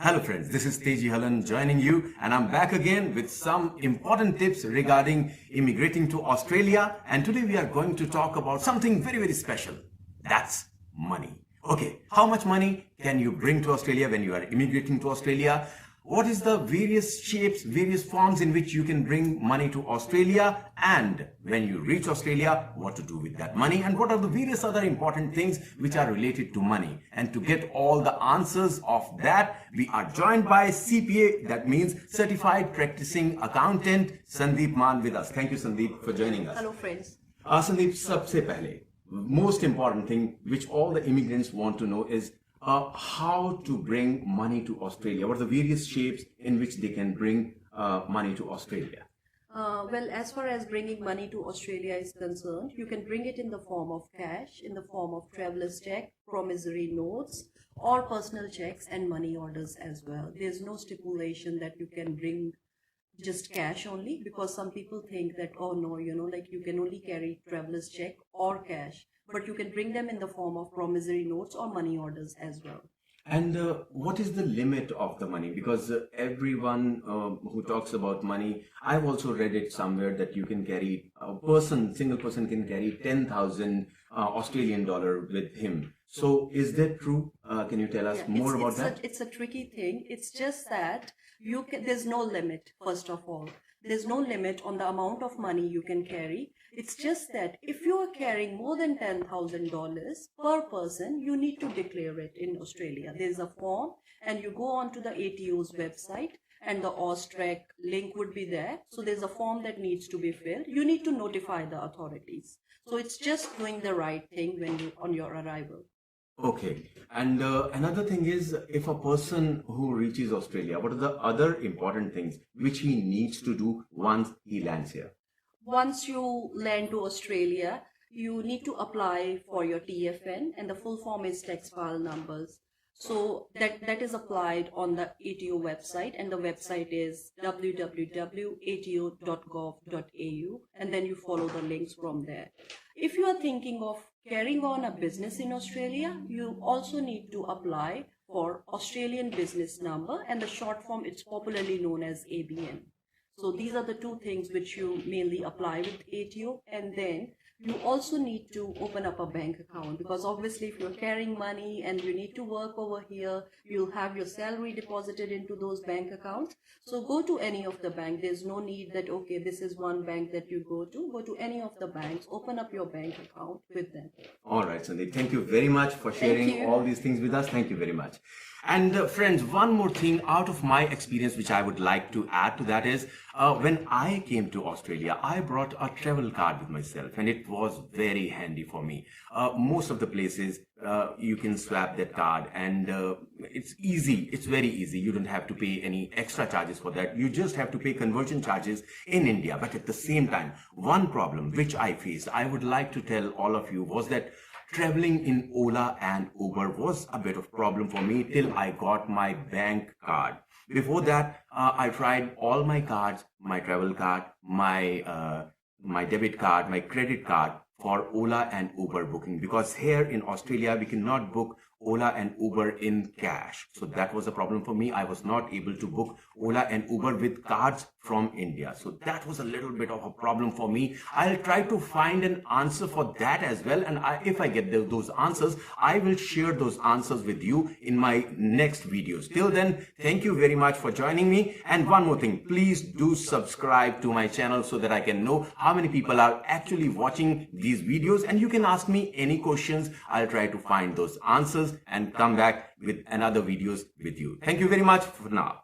Hello friends, this is Tejinder joining you, and I'm back again with some important tips regarding immigrating to Australia. And today we are going to talk about something very special. That's money. Okay, how much money can you bring to Australia when you are immigrating to Australia? What is the various shapes, various forms in which you can bring money to Australia, and when you reach Australia, what to do with that money, and what are the various other important things which are related to money. And to get all the answers of that, we are joined by CPA, that means Certified Practicing Accountant, Sandeep Maan with us. Thank you, Sandeep, for joining us. Hello friends. Sandeep, सबसे पहले, most important thing which all the immigrants want to know is how to bring money to Australia. What are the various shapes in which they can bring money to Australia? Well, as far as bringing money to Australia is concerned, you can bring it in the form of cash, in the form of traveler's check, promissory notes, or personal checks and money orders as well. There's no stipulation that you can bring just cash only, because some people think that, oh no, like you can only carry traveler's check or cash, but you can bring them in the form of promissory notes or money orders as well. And what is the limit of the money? Because everyone who talks about money, I've also read it somewhere that you can carry, single person can carry 10,000 Australian dollar with him. So is that true? Can you tell us more about that? It's a tricky thing. It's just that there's no limit, first of all. There's no limit on the amount of money you can carry. It's just that if you are carrying more than $10,000 per person, you need to declare it in Australia. There's a form, and you go onto the ATO's website, and the Austrac link would be there. So there's a form that needs to be filled. You need to notify the authorities. So it's just doing the right thing on your arrival. Okay. And another thing is, if a person who reaches Australia, what are the other important things which he needs to do once he lands here? Once you land to Australia, you need to apply for your TFN, and the full form is tax file numbers. So that is applied on the ATO website, and the website is www.ato.gov.au, and then you follow the links from there. If you are thinking of carrying on a business in Australia, you also need to apply for Australian business number, and the short form, it's popularly known as ABN. So these are the two things which you mainly apply with ATO, and then you also need to open up a bank account, because obviously if you're carrying money and you need to work over here, you'll have your salary deposited into those bank accounts. So go to any of the bank. There's no need that, okay, this is one bank that you go to any of the banks, open up your bank account with them. All right, Sandeep, thank you very much for sharing all these things with us. Thank you very much. And friends, one more thing out of my experience which I would like to add to that is, when I came to Australia, I brought a travel card with myself, and it was very handy for me. Most of the places you can swap that card, and it's easy. It's very easy. You don't have to pay any extra charges for that. You just have to pay conversion charges in India. But at the same time, one problem which I faced, I would like to tell all of you, was that traveling in Ola and Uber was a bit of problem for me till I got my bank card. Before that, I tried all my cards, my travel card, my debit card, my credit card for Ola and Uber booking, because here in Australia we cannot book Ola and Uber in cash. So that was a problem for me. I was not able to book Ola and Uber with cards from India. So that was a little bit of a problem for me. I'll try to find an answer for that as well. And if I get those answers, I will share those answers with you in my next videos. Till then, thank you very much for joining me. And one more thing, please do subscribe to my channel so that I can know how many people are actually watching these videos. And you can ask me any questions. I'll try to find those answers and come back with another videos with you. Thank you very much for now.